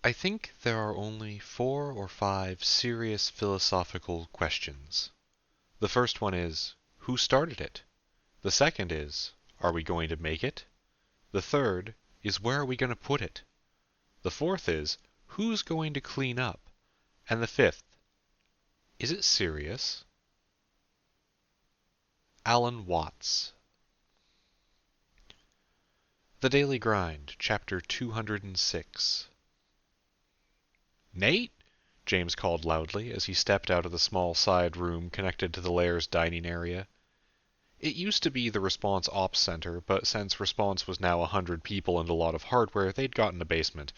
I think there are only 4 or 5 serious philosophical questions. The first one is, who started it? The second is, are we going to make it? The third is, where are we going to put it? The fourth is, who's going to clean up? And the fifth, is it serious? Alan Watts. The Daily Grind, Chapter 206. Nate? James called loudly as he stepped out of the small side room connected to the Lairs dining area. It used to be the Response Ops Center, but since Response was now 100 people and a lot of hardware, they'd gotten a basement.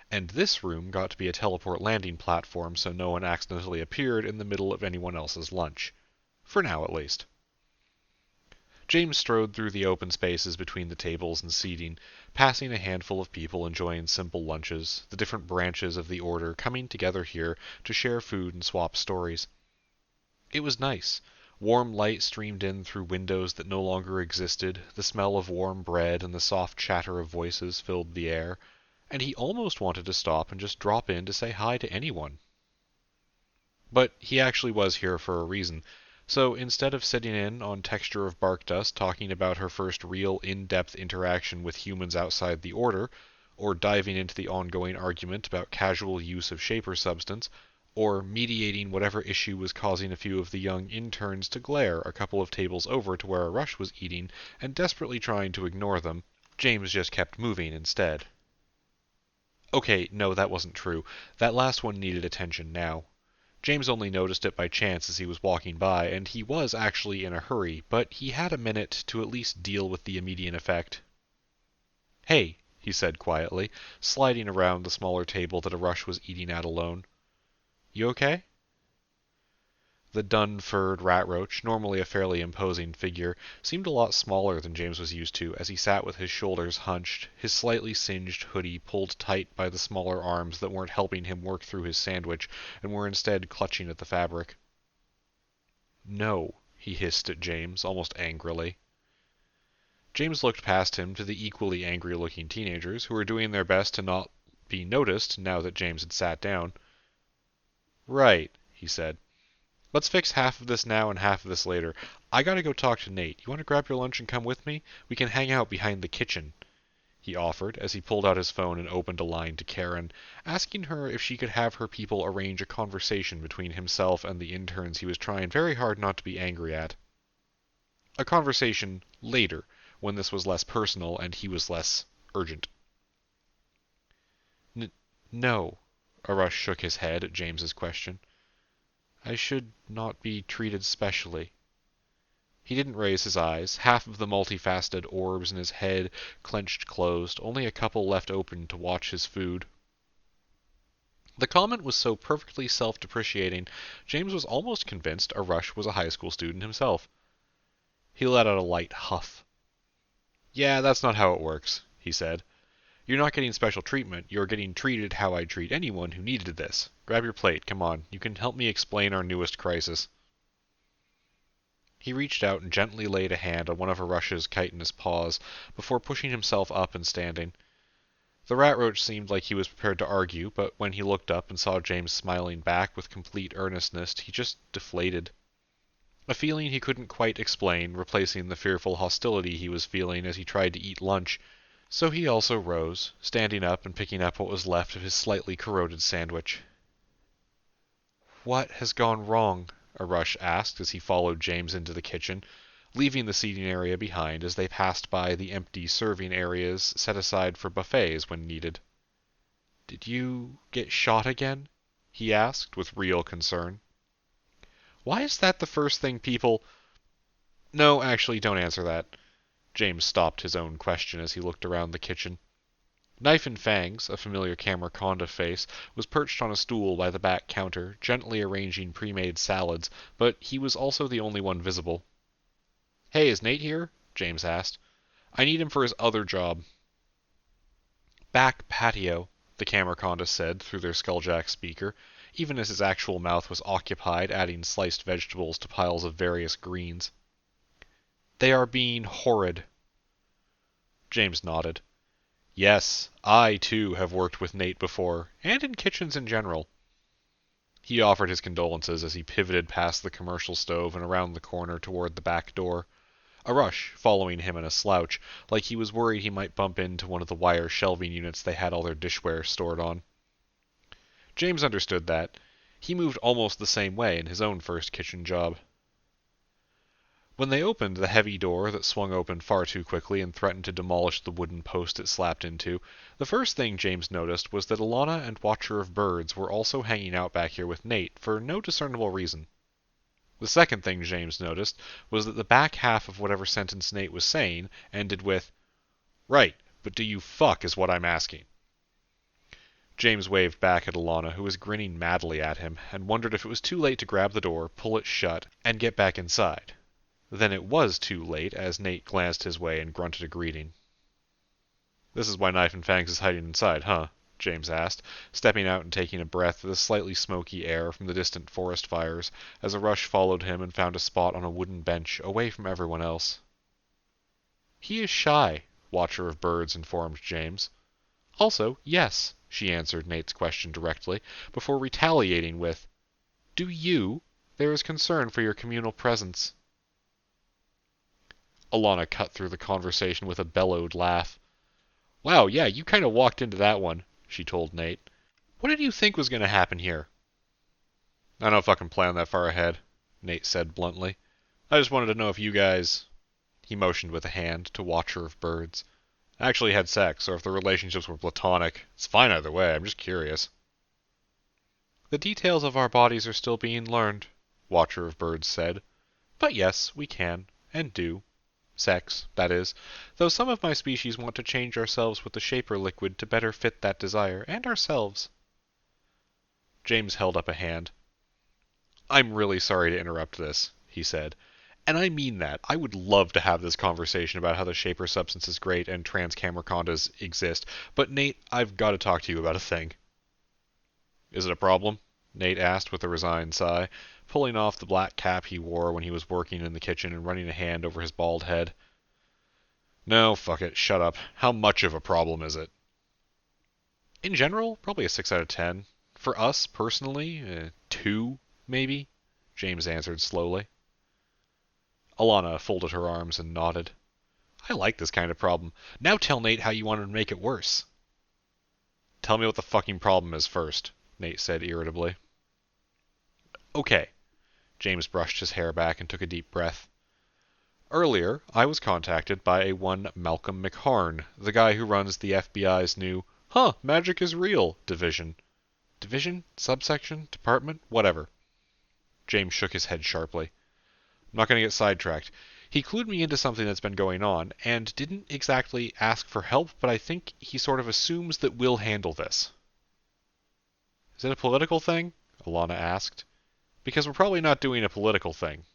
And this room got to be a teleport landing platform so no one accidentally appeared in the middle of anyone else's lunch. For now, at least. James strode through the open spaces between the tables and seating, passing a handful of people enjoying simple lunches, the different branches of the order coming together here to share food and swap stories. It was nice. Warm light streamed in through windows that no longer existed, the smell of warm bread and the soft chatter of voices filled the air, and he almost wanted to stop and just drop in to say hi to anyone. But he actually was here for a reason. So instead of sitting in on Texture of Bark Dust talking about her first real in-depth interaction with humans outside the Order, or diving into the ongoing argument about casual use of Shaper substance, or mediating whatever issue was causing a few of the young interns to glare a couple of tables over to where Rush was eating and desperately trying to ignore them, James just kept moving instead. Okay, no, that wasn't true. That last one needed attention now. James only noticed it by chance as he was walking by, and he was actually in a hurry, but he had a minute to at least deal with the immediate effect. Hey, he said quietly, sliding around the smaller table that a Rush was eating at alone. You okay? The dun-furred rat roach, normally a fairly imposing figure, seemed a lot smaller than James was used to as he sat with his shoulders hunched, his slightly singed hoodie pulled tight by the smaller arms that weren't helping him work through his sandwich and were instead clutching at the fabric. No, he hissed at James, almost angrily. James looked past him to the equally angry-looking teenagers, who were doing their best to not be noticed now that James had sat down. Right, he said. Let's fix half of this now and half of this later. I gotta go talk to Nate. You want to grab your lunch and come with me? We can hang out behind the kitchen, he offered as he pulled out his phone and opened a line to Karen, asking her if she could have her people arrange a conversation between himself and the interns he was trying very hard not to be angry at. A conversation later, when this was less personal and he was less urgent. No, Arash shook his head at James's question. I should not be treated specially. He didn't raise his eyes, half of the multifaceted orbs in his head clenched closed, only a couple left open to watch his food. The comment was so perfectly self-depreciating, James was almost convinced Arash was a high school student himself. He let out a light huff. Yeah, that's not how it works, he said. You're not getting special treatment, you're getting treated how I'd treat anyone who needed this. Grab your plate, come on. You can help me explain our newest crisis. He reached out and gently laid a hand on one of Arash's chitinous paws before pushing himself up and standing. The rat roach seemed like he was prepared to argue, but when he looked up and saw James smiling back with complete earnestness, he just deflated. A feeling he couldn't quite explain, replacing the fearful hostility he was feeling as he tried to eat lunch. So he also rose, standing up and picking up what was left of his slightly corroded sandwich. What has gone wrong? Arash asked as he followed James into the kitchen, leaving the seating area behind as they passed by the empty serving areas set aside for buffets when needed. Did you get shot again? He asked with real concern. Why is that the first thing people... No, actually, don't answer that. James stopped his own question as he looked around the kitchen. Knife and Fangs, a familiar Camerconda face, was perched on a stool by the back counter, gently arranging pre-made salads, but he was also the only one visible. Hey, is Nate here? James asked. I need him for his other job. Back patio, the Camerconda said through their Skulljack speaker, even as his actual mouth was occupied adding sliced vegetables to piles of various greens. They are being horrid. James nodded. Yes, I too have worked with Nate before, and in kitchens in general. He offered his condolences as he pivoted past the commercial stove and around the corner toward the back door, Rush following him in a slouch, like he was worried he might bump into one of the wire shelving units they had all their dishware stored on. James understood that. He moved almost the same way in his own first kitchen job. When they opened the heavy door that swung open far too quickly and threatened to demolish the wooden post it slapped into, the first thing James noticed was that Alana and Watcher of Birds were also hanging out back here with Nate for no discernible reason. The second thing James noticed was that the back half of whatever sentence Nate was saying ended with, "Right, but do you fuck is what I'm asking." James waved back at Alana, who was grinning madly at him, and wondered if it was too late to grab the door, pull it shut, and get back inside. Then it was too late, as Nate glanced his way and grunted a greeting. "This is why Knife and Fangs is hiding inside, huh?" James asked, stepping out and taking a breath of the slightly smoky air from the distant forest fires, as Rush followed him and found a spot on a wooden bench, away from everyone else. "He is shy," Watcher of Birds informed James. "Also, yes," she answered Nate's question directly, before retaliating with, "Do you? There is concern for your communal presence." Alana cut through the conversation with a bellowed laugh. "Wow, yeah, you kind of walked into that one," she told Nate. "What did you think was going to happen here?" "I don't fucking plan that far ahead," Nate said bluntly. "I just wanted to know if you guys," he motioned with a hand to Watcher of Birds, "actually had sex, or if the relationships were platonic. It's fine either way, I'm just curious." "The details of our bodies are still being learned," Watcher of Birds said. "But yes, we can, and do. Sex, that is, though some of my species want to change ourselves with the Shaper liquid to better fit that desire, and ourselves." James held up a hand. "I'm really sorry to interrupt this," he said. "And I mean that. I would love to have this conversation about how the Shaper substance is great and trans-camerondas exist, but Nate, I've got to talk to you about a thing." "Is it a problem?" Nate asked with a resigned sigh, pulling off the black cap he wore when he was working in the kitchen and running a hand over his bald head. "No, fuck it, shut up. How much of a problem is it?" "In general, probably a 6 out of 10. For us, personally, 2, maybe," James answered slowly. Alana folded her arms and nodded. "I like this kind of problem. Now tell Nate how you wanted to make it worse." "Tell me what the fucking problem is first," Nate said irritably. "Okay." James brushed his hair back and took a deep breath. "Earlier, I was contacted by a one Malcolm McHarn, the guy who runs the FBI's new Magic is Real division. Division? Subsection? Department? Whatever." James shook his head sharply. "I'm not going to get sidetracked. He clued me into something that's been going on, and didn't exactly ask for help, but I think he sort of assumes that we'll handle this." "Is it a political thing?" Alana asked. "Because we're probably not doing a political thing."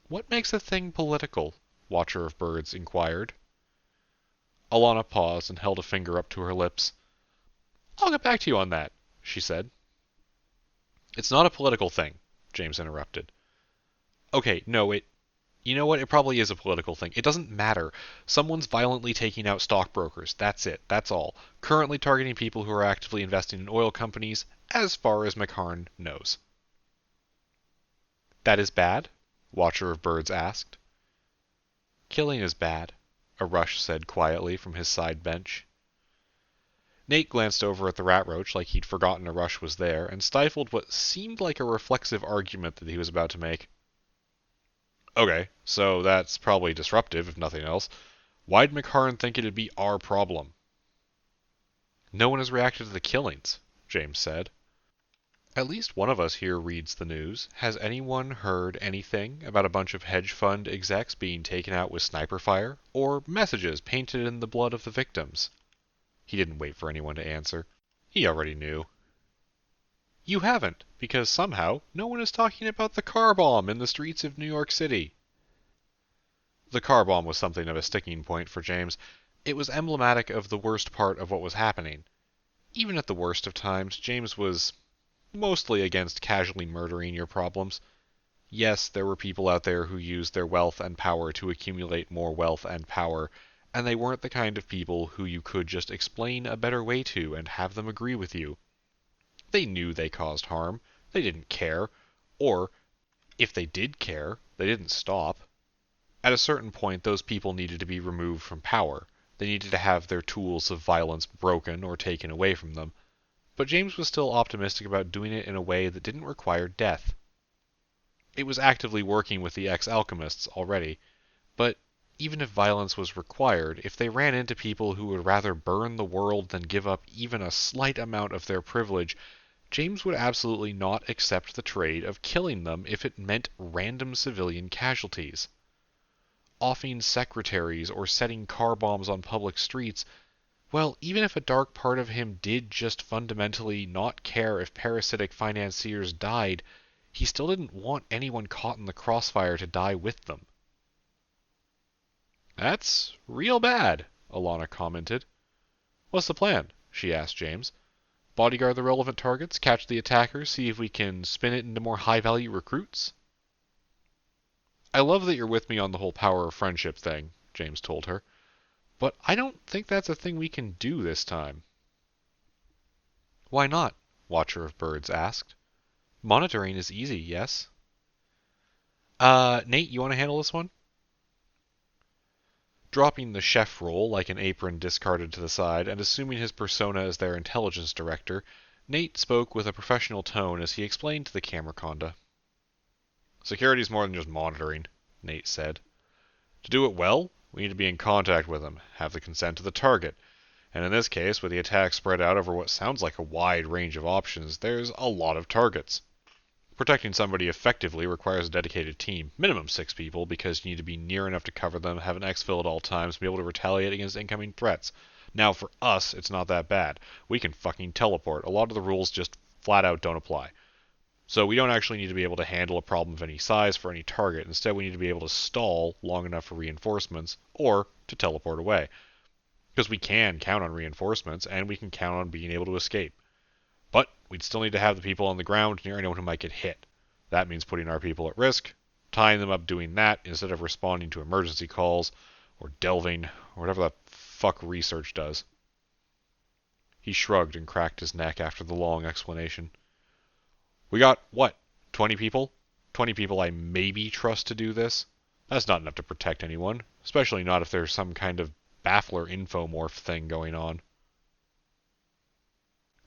"What makes a thing political?" Watcher of Birds inquired. Alana paused and held a finger up to her lips. "I'll get back to you on that," she said. "It's not a political thing," James interrupted. "Okay, no, you know what? It probably is a political thing. It doesn't matter. Someone's violently taking out stockbrokers. That's it. That's all. Currently targeting people who are actively investing in oil companies, as far as McHarn knows." "That is bad?" Watcher of Birds asked. "Killing is bad," Rush said quietly from his side bench. Nate glanced over at the rat roach like he'd forgotten Rush was there, and stifled what seemed like a reflexive argument that he was about to make. "Okay, so that's probably disruptive, if nothing else. Why'd McHarn think it'd be our problem?" "No one has reacted to the killings," James said. "At least one of us here reads the news. Has anyone heard anything about a bunch of hedge fund execs being taken out with sniper fire? Or messages painted in the blood of the victims?" He didn't wait for anyone to answer. He already knew. "You haven't, because somehow no one is talking about the car bomb in the streets of New York City." The car bomb was something of a sticking point for James. It was emblematic of the worst part of what was happening. Even at the worst of times, James was mostly against casually murdering your problems. Yes, there were people out there who used their wealth and power to accumulate more wealth and power, and they weren't the kind of people who you could just explain a better way to and have them agree with you. They knew they caused harm. They didn't care. Or, if they did care, they didn't stop. At a certain point, those people needed to be removed from power. They needed to have their tools of violence broken or taken away from them. But James was still optimistic about doing it in a way that didn't require death. It was actively working with the ex-alchemists already, but even if violence was required, if they ran into people who would rather burn the world than give up even a slight amount of their privilege, James would absolutely not accept the trade of killing them if it meant random civilian casualties. Offing secretaries or setting car bombs on public streets, well, even if a dark part of him did just fundamentally not care if parasitic financiers died, he still didn't want anyone caught in the crossfire to die with them. That's real bad, Alana commented. What's the plan? She asked James. Bodyguard the relevant targets, catch the attackers, see if we can spin it into more high-value recruits? I love that you're with me on the whole power of friendship thing, James told her. But I don't think that's a thing we can do this time. Why not? Watcher of Birds asked. Monitoring is easy, yes? Nate, you want to handle this one? Dropping the chef role like an apron discarded to the side and assuming his persona as their intelligence director, Nate spoke with a professional tone as he explained to the Camerconda. Security's more than just monitoring, Nate said. To do it well, we need to be in contact with them, have the consent of the target, and in this case, with the attack spread out over what sounds like a wide range of options, there's a lot of targets. Protecting somebody effectively requires a dedicated team, minimum 6 people, because you need to be near enough to cover them, have an exfil at all times, and be able to retaliate against incoming threats. Now, for us, it's not that bad. We can fucking teleport. A lot of the rules just flat out don't apply. So we don't actually need to be able to handle a problem of any size for any target. Instead, we need to be able to stall long enough for reinforcements, or to teleport away. Because we can count on reinforcements, and we can count on being able to escape. But we'd still need to have the people on the ground near anyone who might get hit. That means putting our people at risk, tying them up doing that instead of responding to emergency calls, or delving, or whatever the fuck research does. He shrugged and cracked his neck after the long explanation. We got, what, 20 people? 20 people I maybe trust to do this? That's not enough to protect anyone, especially not if there's some kind of baffler infomorph thing going on.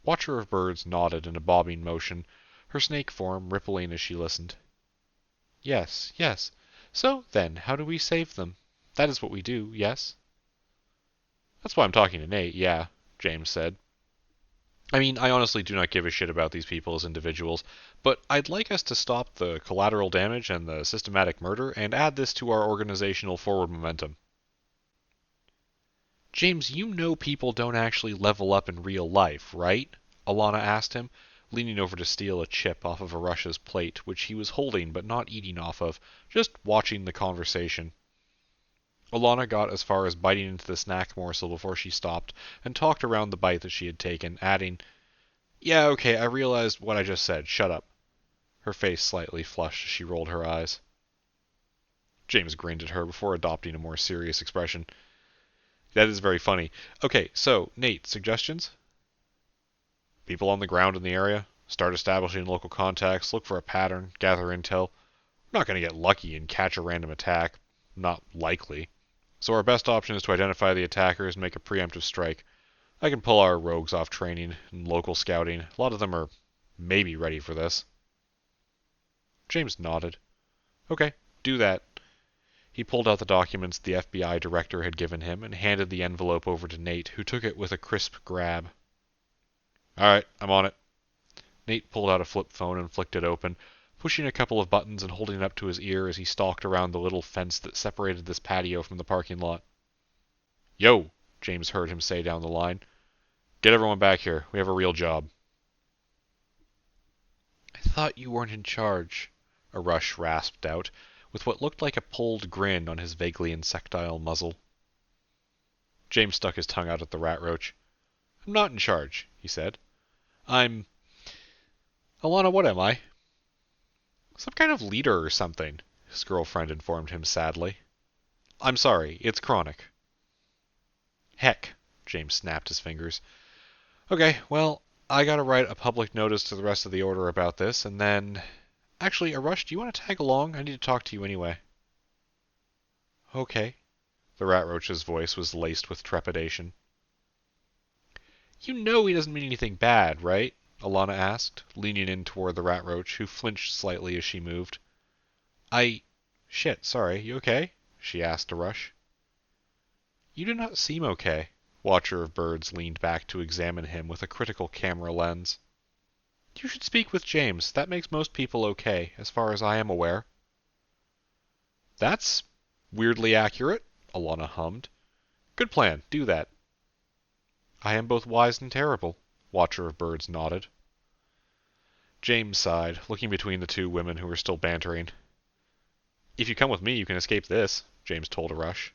Watcher of Birds nodded in a bobbing motion, her snake form rippling as she listened. Yes, yes. So, then, how do we save them? That is what we do, yes? That's why I'm talking to Nate, yeah, James said. I mean, I honestly do not give a shit about these people as individuals, but I'd like us to stop the collateral damage and the systematic murder and add this to our organizational forward momentum. James, you know people don't actually level up in real life, right? Alana asked him, leaning over to steal a chip off of Arusha's plate, which he was holding but not eating off of, just watching the conversation. Alana got as far as biting into the snack morsel before she stopped, and talked around the bite that she had taken, adding, Yeah, okay, I realized what I just said. Shut up. Her face slightly flushed as she rolled her eyes. James grinned at her before adopting a more serious expression. That is very funny. Okay, so, Nate, suggestions? People on the ground in the area. Start establishing local contacts, look for a pattern, gather intel. We're not going to get lucky and catch a random attack. Not likely. So our best option is to identify the attackers and make a preemptive strike. I can pull our rogues off training and local scouting. A lot of them are maybe ready for this. James nodded. Okay, do that. He pulled out the documents the FBI director had given him and handed the envelope over to Nate, who took it with a crisp grab. All right, I'm on it. Nate pulled out a flip phone and flicked it open, pushing a couple of buttons and holding it up to his ear as he stalked around the little fence that separated this patio from the parking lot. Yo, James heard him say down the line. Get everyone back here. We have a real job. I thought you weren't in charge, Arush rasped out, with what looked like a pulled grin on his vaguely insectile muzzle. James stuck his tongue out at the rat roach. I'm not in charge, he said. I'm... Alana, what am I? Some kind of leader or something, his girlfriend informed him sadly. I'm sorry, it's chronic. Heck, James snapped his fingers. Okay, well, I gotta write a public notice to the rest of the order about this, and then... Actually, Arush, do you want to tag along? I need to talk to you anyway. Okay. The rat roach's voice was laced with trepidation. You know he doesn't mean anything bad, right? Alana asked, leaning in toward the rat roach, who flinched slightly as she moved. Shit, sorry, you okay? She asked Arush. You do not seem okay. Watcher of Birds leaned back to examine him with a critical camera lens. You should speak with James. That makes most people okay, as far as I am aware. That's weirdly accurate, Alana hummed. Good plan, do that. I am both wise and terrible, Watcher of Birds nodded. James sighed, looking between the two women who were still bantering. If you come with me, you can escape this, James told Arush.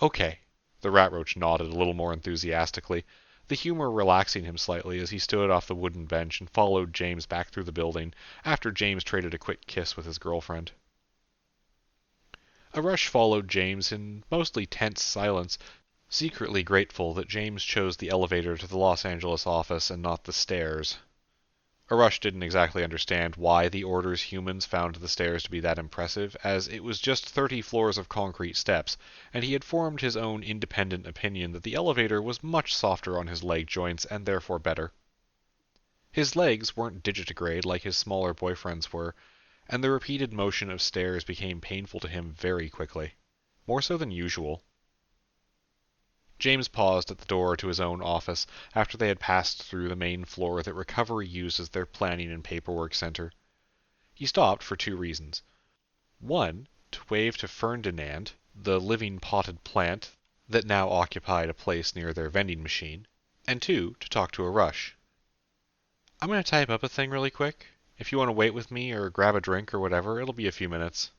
Okay. The rat roach nodded a little more enthusiastically, the humor relaxing him slightly as he stood off the wooden bench and followed James back through the building, after James traded a quick kiss with his girlfriend. Arush followed James in mostly tense silence, secretly grateful that James chose the elevator to the Los Angeles office and not the stairs. Arush didn't exactly understand why the Order's humans found the stairs to be that impressive, as it was just 30 floors of concrete steps, and he had formed his own independent opinion that the elevator was much softer on his leg joints and therefore better. His legs weren't digitigrade like his smaller boyfriend's were, and the repeated motion of stairs became painful to him very quickly, more so than usual. James paused at the door to his own office after they had passed through the main floor that Recovery used as their planning and paperwork center. He stopped for two reasons. One, to wave to Ferdinand, the living potted plant that now occupied a place near their vending machine, and two, to talk to Arush. I'm going to type up a thing really quick. If you want to wait with me or grab a drink or whatever, it'll be a few minutes.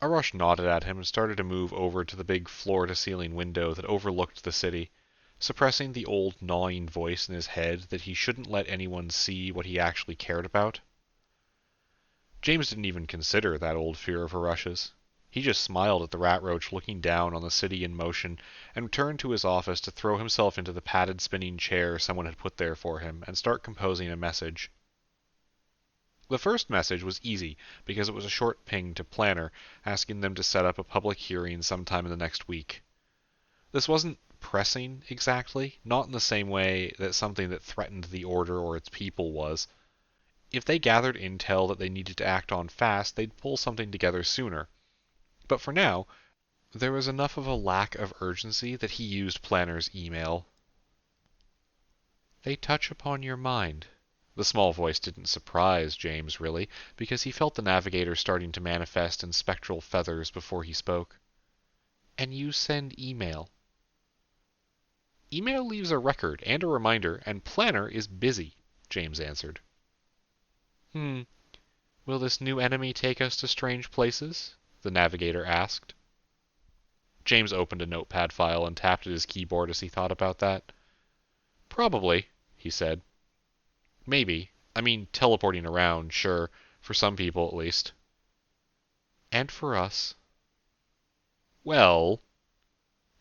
Arush nodded at him and started to move over to the big floor-to-ceiling window that overlooked the city, suppressing the old gnawing voice in his head that he shouldn't let anyone see what he actually cared about. James didn't even consider that old fear of Arush's. He just smiled at the rat roach looking down on the city in motion and returned to his office to throw himself into the padded spinning chair someone had put there for him and start composing a message. The first message was easy because it was a short ping to Planner asking them to set up a public hearing sometime in the next week. This wasn't pressing exactly, not in the same way that something that threatened the Order or its people was. If they gathered intel that they needed to act on fast, they'd pull something together sooner. But for now, there was enough of a lack of urgency that he used Planner's email. They touch upon your mind. The small voice didn't surprise James, really, because he felt the navigator starting to manifest in spectral feathers before he spoke. And you send email. Email leaves a record and a reminder, and Planner is busy, James answered. Will this new enemy take us to strange places? The navigator asked. James opened a notepad file and tapped at his keyboard as he thought about that. Probably, he said. Maybe. I mean, teleporting around, sure. For some people, at least. And for us. Well...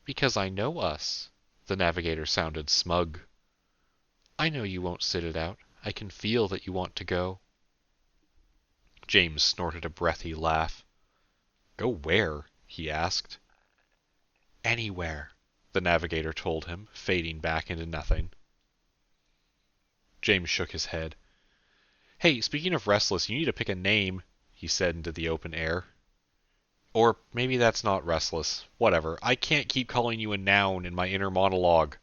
Because I know us. The navigator sounded smug. I know you won't sit it out. I can feel that you want to go. James snorted a breathy laugh. Go where? He asked. Anywhere, the navigator told him, fading back into nothing. James shook his head. Hey, speaking of restless, you need to pick a name, he said into the open air. Or maybe that's not restless. Whatever. I can't keep calling you a noun in my inner monologue.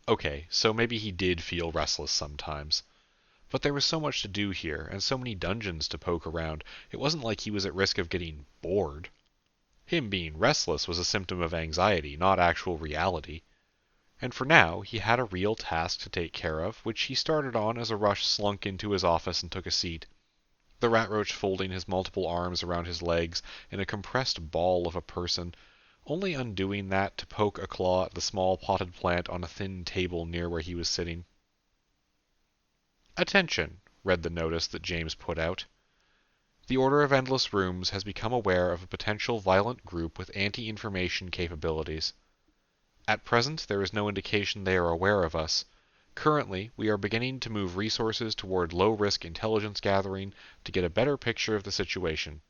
Okay, so maybe he did feel restless sometimes. But there was so much to do here, and so many dungeons to poke around, it wasn't like he was at risk of getting bored. Him being restless was a symptom of anxiety, not actual reality. And for now, he had a real task to take care of, which he started on as Arush slunk into his office and took a seat. The rat roach folding his multiple arms around his legs in a compressed ball of a person, only undoing that to poke a claw at the small potted plant on a thin table near where he was sitting. Attention, read the notice that James put out. The Order of Endless Rooms has become aware of a potential violent group with anti-information capabilities. At present, there is no indication they are aware of us. Currently, we are beginning to move resources toward low-risk intelligence gathering to get a better picture of the situation.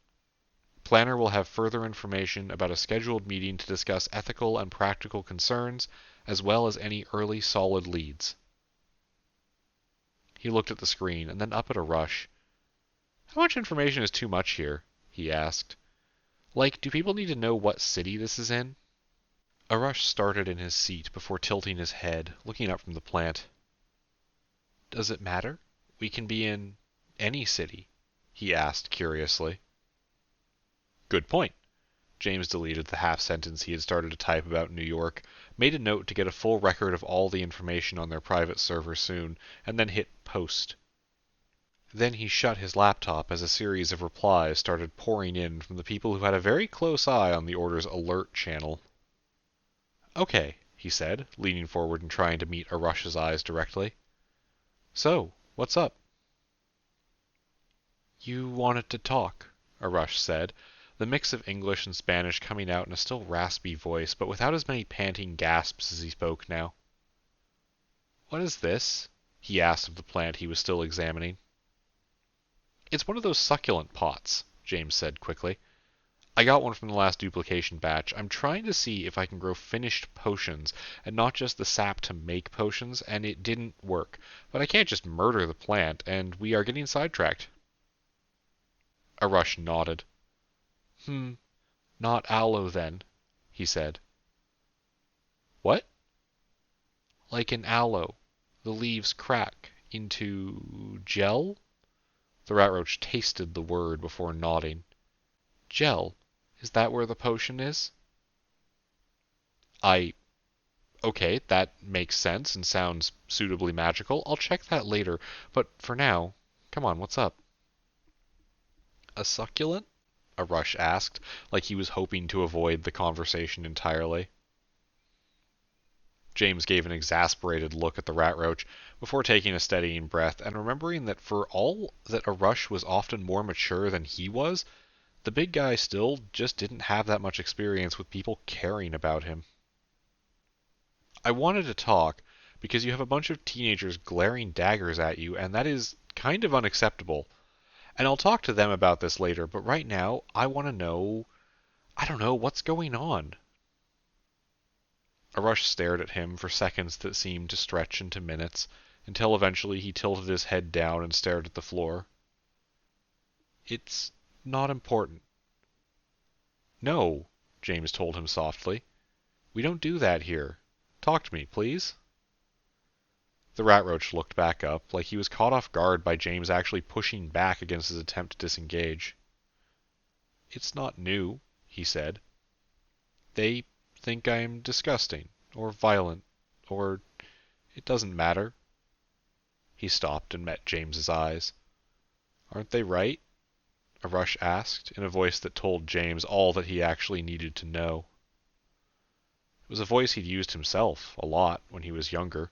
Planner will have further information about a scheduled meeting to discuss ethical and practical concerns, as well as any early solid leads. He looked at the screen, and then up at Arush. How much information is too much here? He asked. Like, do people need to know what city this is in? Arush started in his seat before tilting his head, looking up from the plant. Does it matter? We can be in any city, he asked curiously. Good point. James deleted the half-sentence he had started to type about New York, made a note to get a full record of all the information on their private server soon, and then hit post. Then he shut his laptop as a series of replies started pouring in from the people who had a very close eye on the Order's alert channel. Okay, he said, leaning forward and trying to meet Arush's eyes directly. So, what's up? You wanted to talk, Arush said, the mix of English and Spanish coming out in a still raspy voice, but without as many panting gasps as he spoke now. What is this? He asked of the plant he was still examining. It's one of those succulent pots, James said quickly. I got one from the last duplication batch. I'm trying to see if I can grow finished potions, and not just the sap to make potions, and it didn't work. But I can't just murder the plant, and we are getting sidetracked. Arush nodded. Not aloe then, he said. What? Like an aloe. The leaves crack into gel? The rat roach tasted the word before nodding. Gel? Is that where the potion is? Okay, that makes sense and sounds suitably magical. I'll check that later, but for now, come on, what's up? A succulent? Arush asked, like he was hoping to avoid the conversation entirely. James gave an exasperated look at the rat roach before taking a steadying breath and remembering that for all that Arush was often more mature than he was, the big guy still just didn't have that much experience with people caring about him. I wanted to talk because you have a bunch of teenagers glaring daggers at you, and that is kind of unacceptable. And I'll talk to them about this later, but right now, I want to know, I don't know, what's going on. Arush stared at him for seconds that seemed to stretch into minutes, until eventually he tilted his head down and stared at the floor. It's not important. No, James told him softly. We don't do that here. Talk to me, please. The rat roach looked back up, like he was caught off guard by James actually pushing back against his attempt to disengage. It's not new, he said. They think I'm disgusting, or violent, or it doesn't matter. He stopped and met James's eyes. Aren't they right? Arush asked, in a voice that told James all that he actually needed to know. It was a voice he'd used himself a lot when he was younger.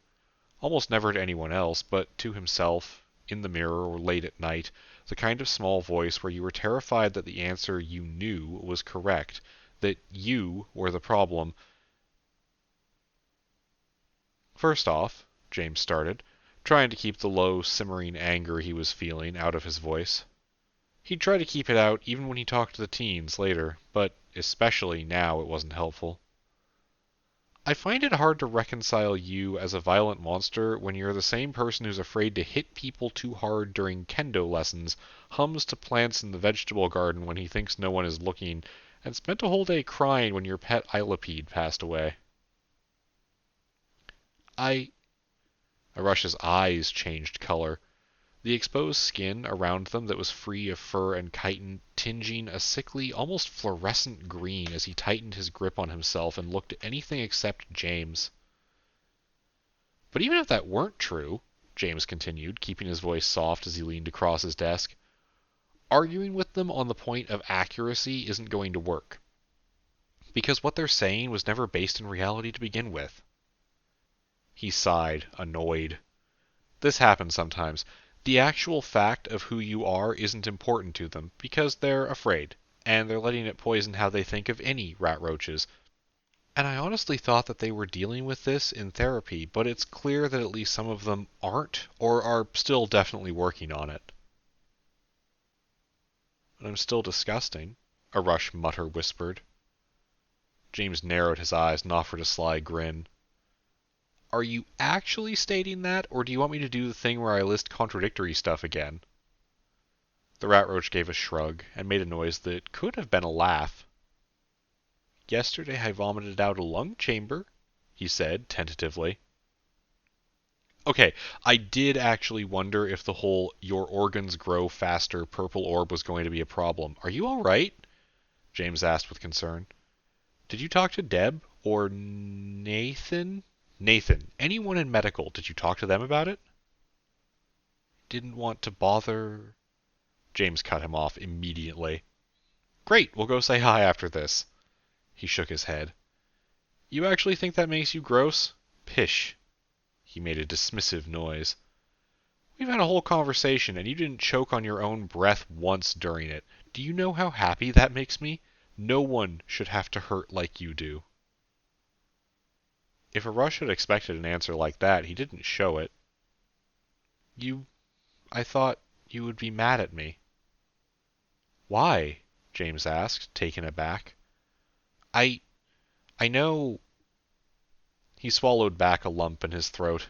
Almost never to anyone else, but to himself, in the mirror or late at night, the kind of small voice where you were terrified that the answer you knew was correct, that you were the problem. First off, James started, trying to keep the low, simmering anger he was feeling out of his voice. He'd try to keep it out even when he talked to the teens later, but especially now it wasn't helpful. I find it hard to reconcile you as a violent monster when you're the same person who's afraid to hit people too hard during kendo lessons, hums to plants in the vegetable garden when he thinks no one is looking, and spent a whole day crying when your pet Illipede passed away. Arush's eyes changed color. The exposed skin around them that was free of fur and chitin tinging a sickly, almost fluorescent green as he tightened his grip on himself and looked at anything except James. But even if that weren't true, James continued, keeping his voice soft as he leaned across his desk, arguing with them on the point of accuracy isn't going to work. Because what they're saying was never based in reality to begin with. He sighed, annoyed. This happens sometimes. The actual fact of who you are isn't important to them, because they're afraid, and they're letting it poison how they think of any rat roaches. And I honestly thought that they were dealing with this in therapy, but it's clear that at least some of them aren't, or are still definitely working on it. "I'm still disgusting," a Rush mutter whispered. James narrowed his eyes and offered a sly grin. "Are you actually stating that, or do you want me to do the thing where I list contradictory stuff again?" The rat roach gave a shrug, and made a noise that could have been a laugh. "Yesterday I vomited out a lung chamber," he said, tentatively. Okay, I did actually wonder if the whole "your organs grow faster" purple orb was going to be a problem. "Are you alright?" James asked with concern. "Did you talk to Deb? Or Nathan?" "Nathan. Anyone in medical. Did you talk to them about it?" "Didn't want to bother." James cut him off immediately. "Great, we'll go say hi after this." He shook his head. "You actually think that makes you gross?" "Pish." He made a dismissive noise. "We've had a whole conversation, and you didn't choke on your own breath once during it. Do you know how happy that makes me? No one should have to hurt like you do." If a Rush had expected an answer like that, he didn't show it. I thought you would be mad at me." "Why?" James asked, taken aback. I know." He swallowed back a lump in his throat.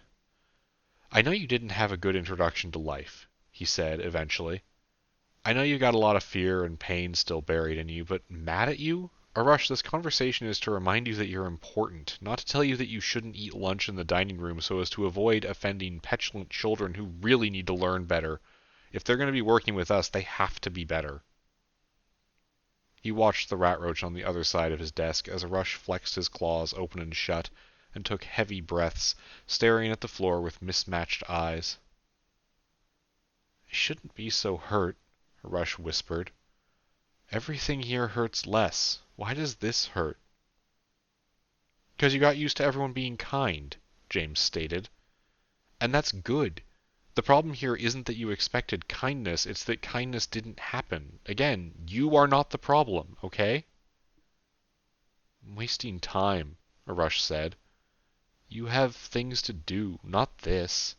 "I know you didn't have a good introduction to life," he said eventually. "I know you got a lot of fear and pain still buried in you, but mad at you? Arush, this conversation is to remind you that you're important, not to tell you that you shouldn't eat lunch in the dining room so as to avoid offending petulant children who really need to learn better. If they're going to be working with us, they have to be better." He watched the rat roach on the other side of his desk as Arush flexed his claws open and shut, and took heavy breaths, staring at the floor with mismatched eyes. "I shouldn't be so hurt," Arush whispered. "Everything here hurts less. Why does this hurt?" "'Cause you got used to everyone being kind," James stated. "And that's good. The problem here isn't that you expected kindness, it's that kindness didn't happen. Again, you are not the problem, okay?" "I'm wasting time," Arush said. "You have things to do, not this."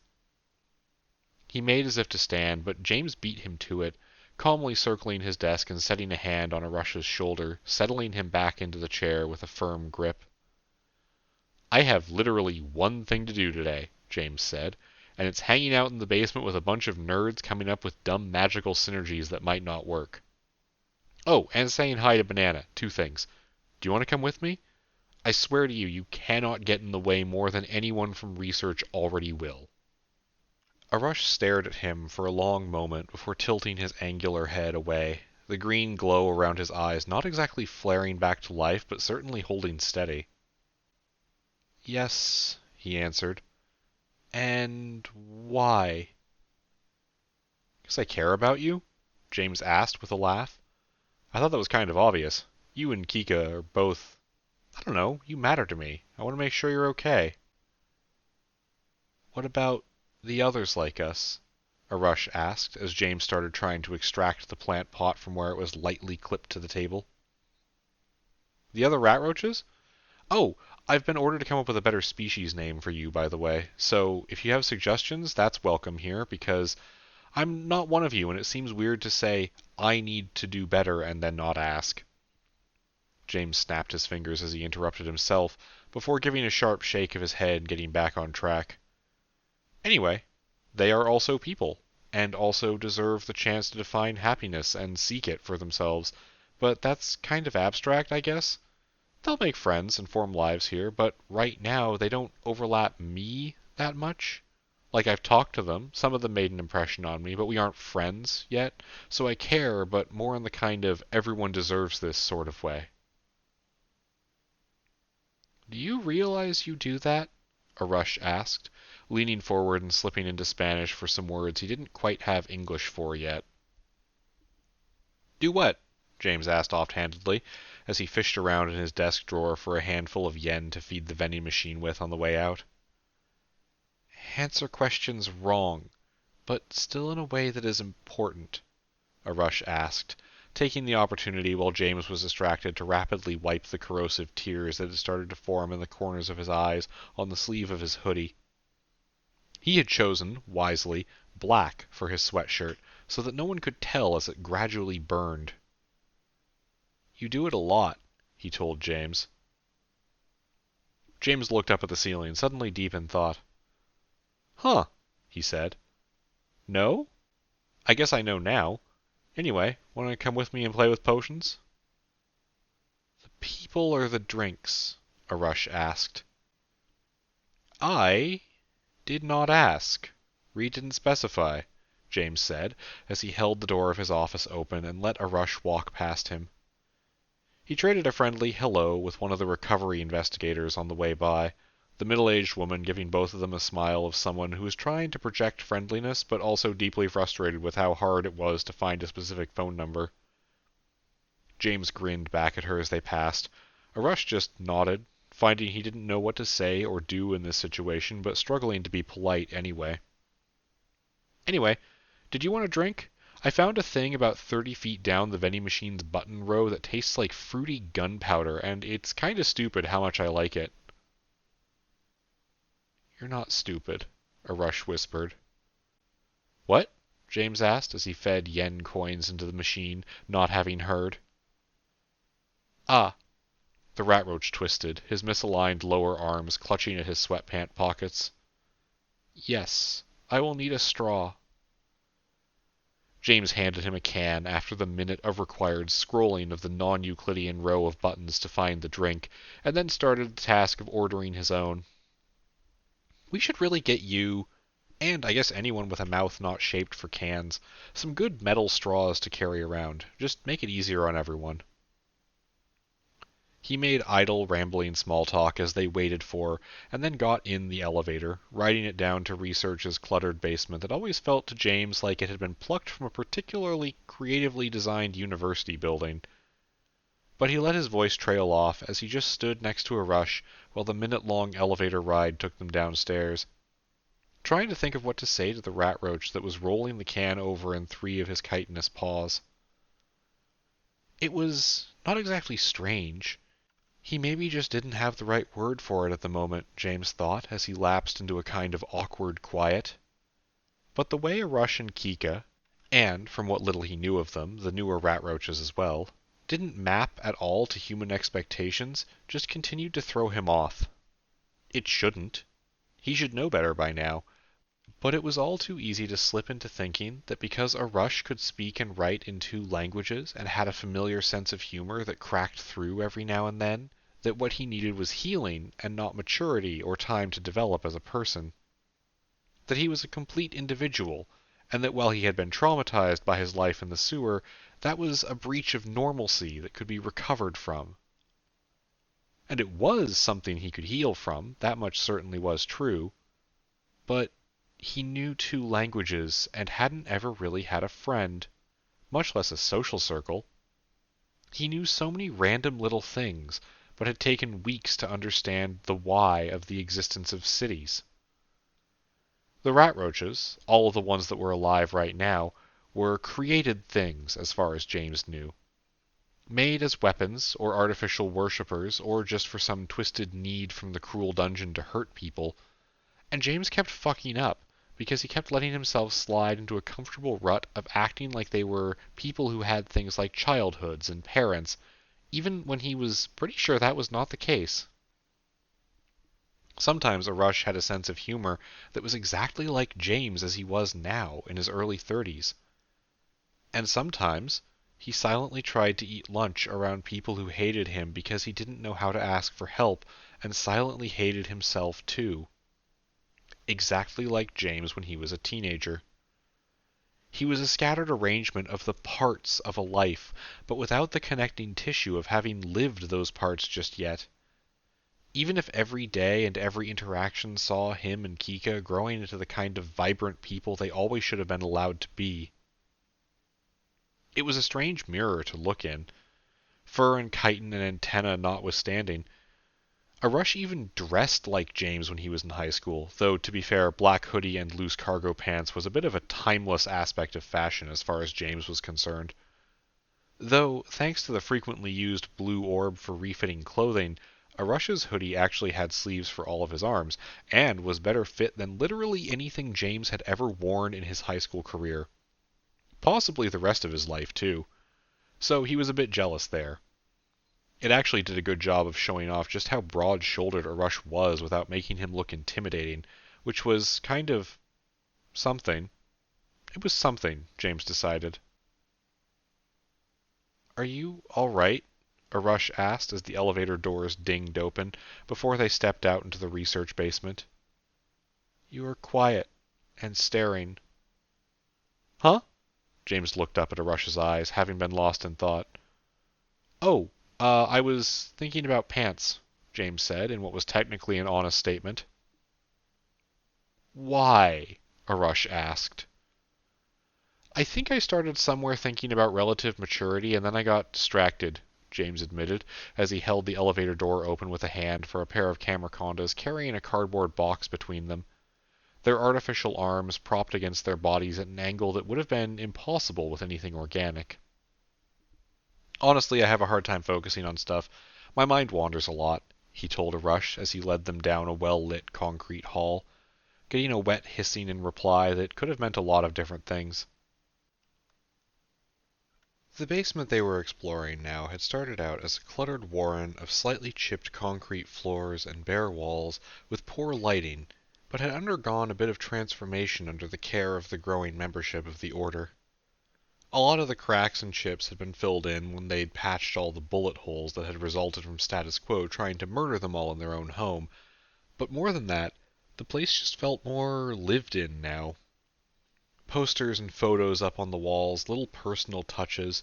He made as if to stand, but James beat him to it, calmly circling his desk and setting a hand on Arush's shoulder, settling him back into the chair with a firm grip. "I have literally one thing to do today," James said, "and it's hanging out in the basement with a bunch of nerds coming up with dumb magical synergies that might not work. Oh, and saying hi to Banana. 2 things. Do you want to come with me? I swear to you, you cannot get in the way more than anyone from research already will." Arush stared at him for a long moment before tilting his angular head away, the green glow around his eyes not exactly flaring back to life, but certainly holding steady. "Yes," he answered. "And why?" "'Cause I care about you?" James asked with a laugh. "I thought that was kind of obvious. You and Kika are both... I don't know, you matter to me. I want to make sure you're okay." "What about the others like us?" Arush asked, as James started trying to extract the plant pot from where it was lightly clipped to the table. "The other rat roaches? Oh, I've been ordered to come up with a better species name for you, by the way. So if you have suggestions, that's welcome here, because I'm not one of you, and it seems weird to say, 'I need to do better,' and then not ask." James snapped his fingers as he interrupted himself, before giving a sharp shake of his head and getting back on track. "Anyway, they are also people, and also deserve the chance to define happiness and seek it for themselves. But that's kind of abstract, I guess. They'll make friends and form lives here, but right now they don't overlap me that much. Like, I've talked to them, some of them made an impression on me, but we aren't friends yet, so I care, but more in the kind of everyone deserves this sort of way." "Do you realize you do that?" Arush asked, leaning forward and slipping into Spanish for some words he didn't quite have English for yet. "Do what?" James asked offhandedly, as he fished around in his desk drawer for a handful of yen to feed the vending machine with on the way out. "Answer questions wrong. but still in a way that is important? Arush asked, taking the opportunity while James was distracted to rapidly wipe the corrosive tears that had started to form in the corners of his eyes on the sleeve of his hoodie. He had chosen, wisely, black for his sweatshirt, so that no one could tell as it gradually burned. You do it a lot, he told James. James looked up at the ceiling, suddenly deep in thought. Huh, he said. No? I guess I know now. Anyway, want to come with me and play with potions? The people or the drinks? Arush asked. I did not ask. Reed didn't specify, James said, as he held the door of his office open and let Arush walk past him. He traded a friendly hello with one of the recovery investigators on the way by, the middle-aged woman giving both of them a smile of someone who is trying to project friendliness but also deeply frustrated with how hard it was to find a specific phone number. James grinned back at her as they passed. Arush just nodded, finding he didn't know what to say or do in this situation, but struggling to be polite anyway. Anyway, did you want a drink? I found a thing about 30 feet down the vending machine's button row that tastes like fruity gunpowder, and it's kinda stupid how much I like it. You're not stupid, Arush whispered. What? James asked as he fed yen coins into the machine, not having heard. Ah. The rat roach twisted, his misaligned lower arms clutching at his sweatpant pockets. Yes, I will need a straw. James handed him a can after the minute of required scrolling of the non-Euclidean row of buttons to find the drink, and then started the task of ordering his own. We should really get you, and I guess anyone with a mouth not shaped for cans, some good metal straws to carry around. Just make it easier on everyone. He made idle, rambling small talk as they waited for, and then got in the elevator, riding it down to Research's cluttered basement that always felt to James like it had been plucked from a particularly creatively designed university building. But he let his voice trail off as he just stood next to Arush while the minute-long elevator ride took them downstairs, trying to think of what to say to the rat roach that was rolling the can over in 3 of his chitinous paws. It was not exactly strange. He maybe just didn't have the right word for it at the moment, James thought, as he lapsed into a kind of awkward quiet. But the way Arush and Kika, and, from what little he knew of them, the newer rat roaches as well, didn't map at all to human expectations, just continued to throw him off. It shouldn't. He should know better by now. But it was all too easy to slip into thinking that because Arush could speak and write in 2 languages and had a familiar sense of humor that cracked through every now and then, that what he needed was healing and not maturity or time to develop as a person. That he was a complete individual, and that while he had been traumatized by his life in the sewer, that was a breach of normalcy that could be recovered from. And it was something he could heal from, that much certainly was true. But he knew 2 languages and hadn't ever really had a friend, much less a social circle. He knew so many random little things, but had taken weeks to understand the why of the existence of cities. The rat roaches, all of the ones that were alive right now, were created things as far as James knew. Made as weapons, or artificial worshippers, or just for some twisted need from the cruel dungeon to hurt people. And James kept fucking up, because he kept letting himself slide into a comfortable rut of acting like they were people who had things like childhoods and parents, even when he was pretty sure that was not the case. Sometimes Arush had a sense of humor that was exactly like James as he was now, in his early 30s. And sometimes he silently tried to eat lunch around people who hated him because he didn't know how to ask for help, and silently hated himself too. Exactly like James when he was a teenager. He was a scattered arrangement of the parts of a life, but without the connecting tissue of having lived those parts just yet. Even if every day and every interaction saw him and Kika growing into the kind of vibrant people they always should have been allowed to be. It was a strange mirror to look in, fur and chitin and antenna notwithstanding. Arush even dressed like James when he was in high school, though to be fair, black hoodie and loose cargo pants was a bit of a timeless aspect of fashion as far as James was concerned. Though, thanks to the frequently used blue orb for refitting clothing, Arush's hoodie actually had sleeves for all of his arms, and was better fit than literally anything James had ever worn in his high school career. Possibly the rest of his life, too. So he was a bit jealous there. It actually did a good job of showing off just how broad-shouldered Arush was without making him look intimidating, which was kind of something. It was something, James decided. Are you all right? Arush asked as the elevator doors dinged open before they stepped out into the research basement. You were quiet and staring. Huh? James looked up at Arush's eyes, having been lost in thought. Oh, I was thinking about pants, James said in what was technically an honest statement. Why? Arush asked. I think I started somewhere thinking about relative maturity, and then I got distracted, James admitted, as he held the elevator door open with a hand for a pair of cameracondas carrying a cardboard box between them, their artificial arms propped against their bodies at an angle that would have been impossible with anything organic. Honestly, I have a hard time focusing on stuff. My mind wanders a lot, he told Arush as he led them down a well-lit concrete hall, getting a wet hissing in reply that could have meant a lot of different things. The basement they were exploring now had started out as a cluttered warren of slightly chipped concrete floors and bare walls with poor lighting, but had undergone a bit of transformation under the care of the growing membership of the Order. A lot of the cracks and chips had been filled in when they'd patched all the bullet holes that had resulted from status quo trying to murder them all in their own home, but more than that, the place just felt more lived in now. Posters and photos up on the walls, little personal touches,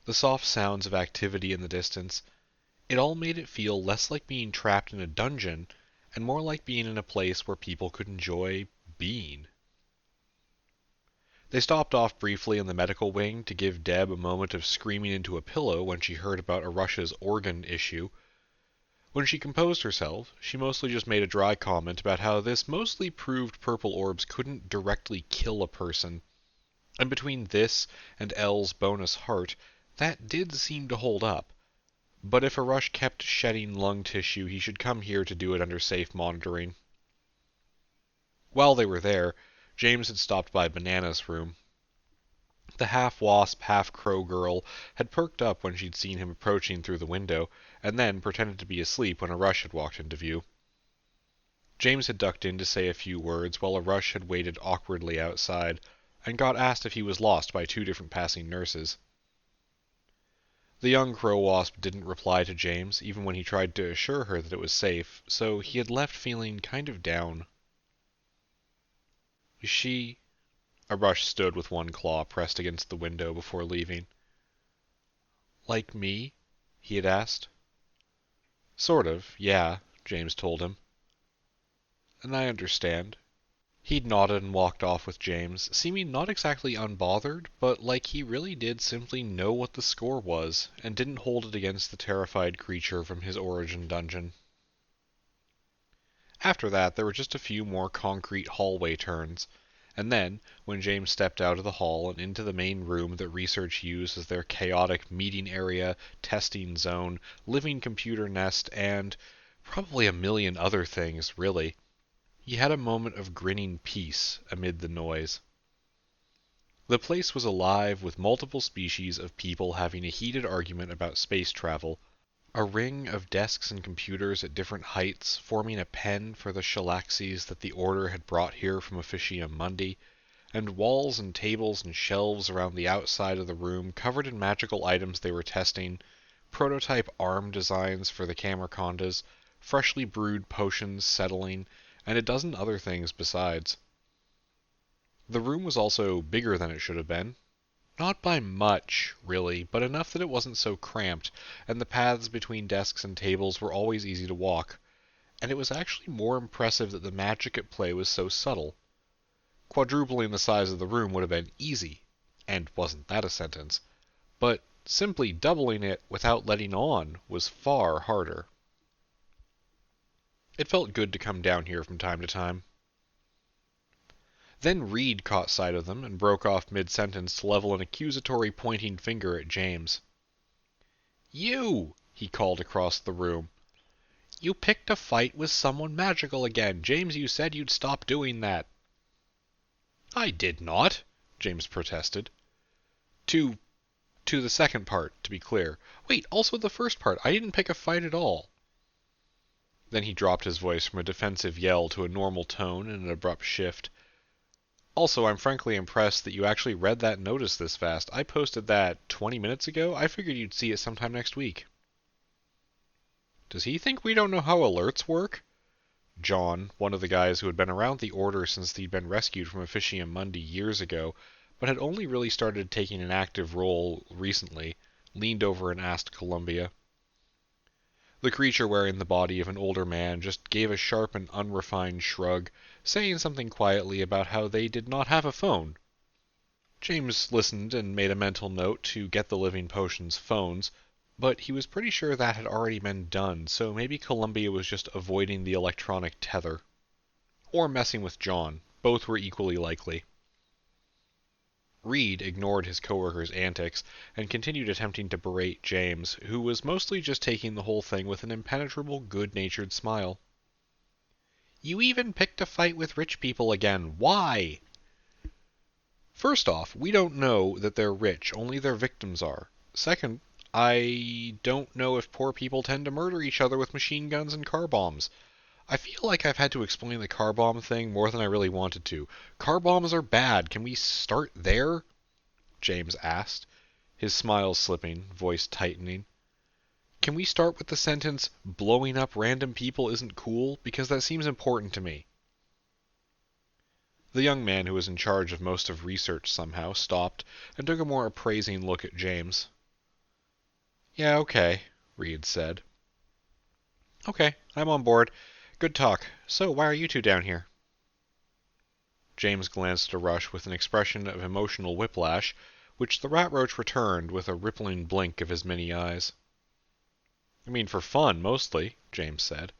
the soft sounds of activity in the distance, it all made it feel less like being trapped in a dungeon and more like being in a place where people could enjoy being. They stopped off briefly in the medical wing to give Deb a moment of screaming into a pillow when she heard about Arush's organ issue. When she composed herself, she mostly just made a dry comment about how this mostly proved purple orbs couldn't directly kill a person, and between this and Elle's bonus heart, that did seem to hold up. But if Arush kept shedding lung tissue, he should come here to do it under safe monitoring. While they were there, James had stopped by Banana's room. The half-wasp, half-crow girl had perked up when she'd seen him approaching through the window, and then pretended to be asleep when Arush had walked into view. James had ducked in to say a few words while Arush had waited awkwardly outside, and got asked if he was lost by two different passing nurses. The young crow-wasp didn't reply to James, even when he tried to assure her that it was safe, so he had left feeling kind of down. Is she... Arush stood with one claw pressed against the window before leaving. Like me? He had asked. Sort of, yeah, James told him. And I understand. He'd nodded and walked off with James, seeming not exactly unbothered, but like he really did simply know what the score was, and didn't hold it against the terrified creature from his origin dungeon. After that, there were just a few more concrete hallway turns, and then, when James stepped out of the hall and into the main room that research used as their chaotic meeting area, testing zone, living computer nest, and probably a million other things, really, he had a moment of grinning peace amid the noise. The place was alive with multiple species of people having a heated argument about space travel, a ring of desks and computers at different heights forming a pen for the shalaxes that the Order had brought here from Officium Mundi, and walls and tables and shelves around the outside of the room covered in magical items they were testing, prototype arm designs for the cameracondas, freshly brewed potions settling, and a dozen other things besides. The room was also bigger than it should have been. Not by much, really, but enough that it wasn't so cramped, and the paths between desks and tables were always easy to walk. And it was actually more impressive that the magic at play was so subtle. Quadrupling the size of the room would have been easy, and wasn't that a sentence? But simply doubling it without letting on was far harder. It felt good to come down here from time to time. Then Reed caught sight of them and broke off mid-sentence to level an accusatory pointing finger at James. "You!" he called across the room. "You picked a fight with someone magical again. James, you said you'd stop doing that." "I did not," James protested. To the second part, to be clear. Wait, also the first part. I didn't pick a fight at all. Then he dropped his voice from a defensive yell to a normal tone in an abrupt shift. "Also, I'm frankly impressed that you actually read that notice this fast. I posted that 20 minutes ago. I figured you'd see it sometime next week." Does he think we don't know how alerts work? John, one of the guys who had been around the Order since they'd been rescued from Officium Mundi years ago, but had only really started taking an active role recently, leaned over and asked Columbia. The creature wearing the body of an older man just gave a sharp and unrefined shrug, saying something quietly about how they did not have a phone. James listened and made a mental note to get the living potions phones, but he was pretty sure that had already been done, so maybe Columbia was just avoiding the electronic tether. Or messing with John. Both were equally likely. Reed ignored his coworker's antics and continued attempting to berate James, who was mostly just taking the whole thing with an impenetrable, good-natured smile. "You even picked a fight with rich people again. Why?" "First off, we don't know that they're rich, only their victims are. Second, I don't know if poor people tend to murder each other with machine guns and car bombs. I feel like I've had to explain the car bomb thing more than I really wanted to. Car bombs are bad. Can we start there?" James asked, his smile slipping, voice tightening. "Can we start with the sentence, 'blowing up random people isn't cool'? Because that seems important to me." The young man who was in charge of most of research somehow stopped and took a more appraising look at James. "Yeah, okay," Reed said. "Okay, I'm on board. Good talk. So, why are you two down here?" James glanced at Rush with an expression of emotional whiplash, which the rat roach returned with a rippling blink of his many eyes. "I mean, for fun, mostly," James said.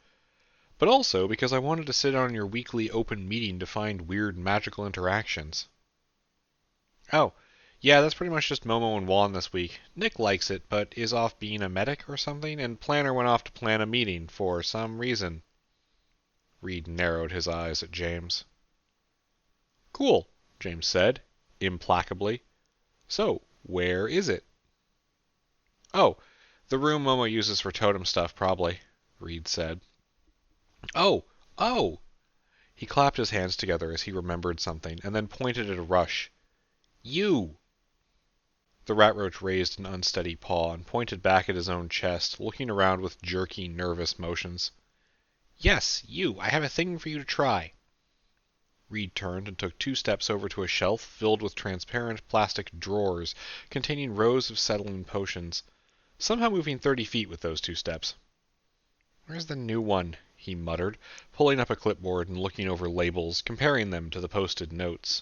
"But also because I wanted to sit on your weekly open meeting to find weird magical interactions." "Oh, yeah, that's pretty much just Momo and Juan this week. Nick likes it, but is off being a medic or something, and Planner went off to plan a meeting, for some reason." Reed narrowed his eyes at James. "Cool," James said, implacably. "So, where is it?" "Oh, the room Momo uses for totem stuff, probably," Reed said. "Oh! Oh!" He clapped his hands together as he remembered something, and then pointed at Rush. "You!" The rat roach raised an unsteady paw and pointed back at his own chest, looking around with jerky, nervous motions. "Yes, you! I have a thing for you to try." Reed turned and took 2 steps over to a shelf filled with transparent plastic drawers containing rows of settling potions, somehow moving 30 feet with those 2 steps. "Where's the new one?" he muttered, pulling up a clipboard and looking over labels, comparing them to the posted notes.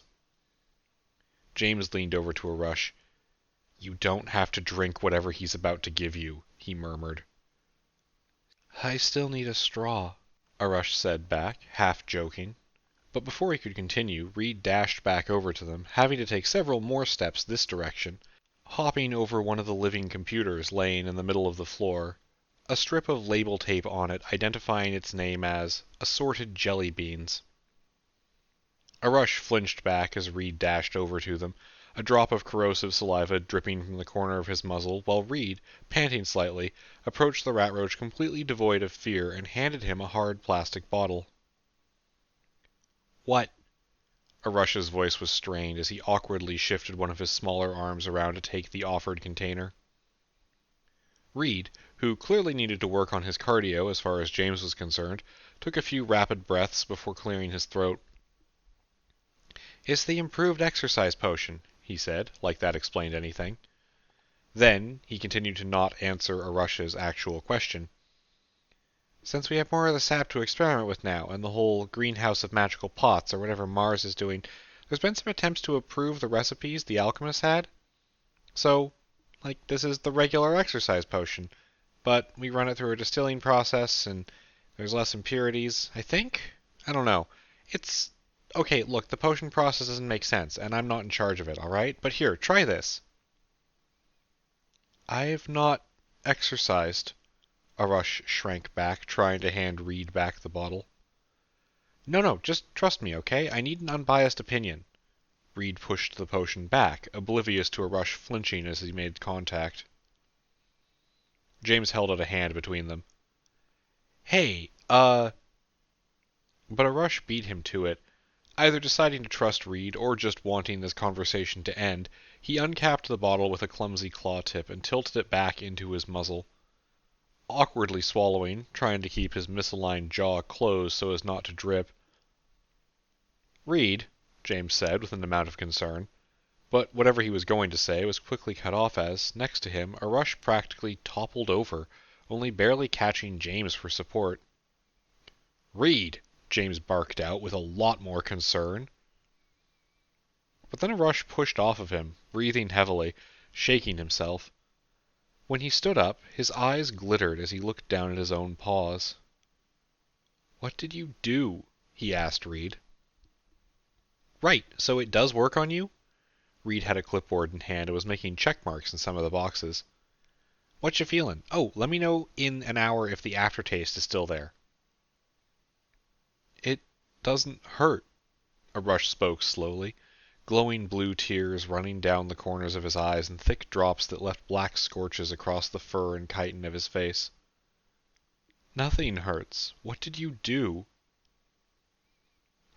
James leaned over to Rush. "You don't have to drink whatever he's about to give you," he murmured. "I still need a straw," Arush said back, half joking. But before he could continue, Reed dashed back over to them, having to take several more steps this direction, hopping over one of the living computers laying in the middle of the floor, a strip of label tape on it identifying its name as Assorted Jelly Beans. Arush flinched back as Reed dashed over to them, a drop of corrosive saliva dripping from the corner of his muzzle, while Reed, panting slightly, approached the rat roach completely devoid of fear and handed him a hard plastic bottle. "What?" Arush's voice was strained as he awkwardly shifted one of his smaller arms around to take the offered container. Reed, who clearly needed to work on his cardio as far as James was concerned, took a few rapid breaths before clearing his throat. "It's the improved exercise potion," he said, like that explained anything. Then he continued to not answer Arush's actual question. "Since we have more of the sap to experiment with now, and the whole greenhouse of magical pots, or whatever Mars is doing, there's been some attempts to improve the recipes the alchemists had. So, this is the regular exercise potion, but we run it through a distilling process, and There's less impurities, I think? I don't know. It's... Okay, look, the potion process doesn't make sense, and I'm not in charge of it, alright? But here, try this. I've not exercised. Arush shrank back, trying to hand Reed back the bottle. No, just trust me, okay? I need an unbiased opinion. Reed pushed the potion back, oblivious to Arush flinching as he made contact. James held out a hand between them. Hey, But Arush beat him to it. Either deciding to trust Reed or just wanting this conversation to end, he uncapped the bottle with a clumsy claw tip and tilted it back into his muzzle. Awkwardly swallowing, trying to keep his misaligned jaw closed so as not to drip. Reed, James said with an amount of concern, but whatever he was going to say was quickly cut off as, next to him, Arush practically toppled over, only barely catching James for support. Reed! James barked out with a lot more concern. But then Arush pushed off of him, breathing heavily, shaking himself. When he stood up, his eyes glittered as he looked down at his own paws. "What did you do?" he asked Reed. "Right, so it does work on you?" Reed had a clipboard in hand and was making check marks in some of the boxes. "What you feeling? Oh, let me know in an hour if the aftertaste is still there." "It doesn't hurt," Arush spoke slowly, glowing blue tears running down the corners of his eyes in thick drops that left black scorches across the fur and chitin of his face. "Nothing hurts. What did you do?"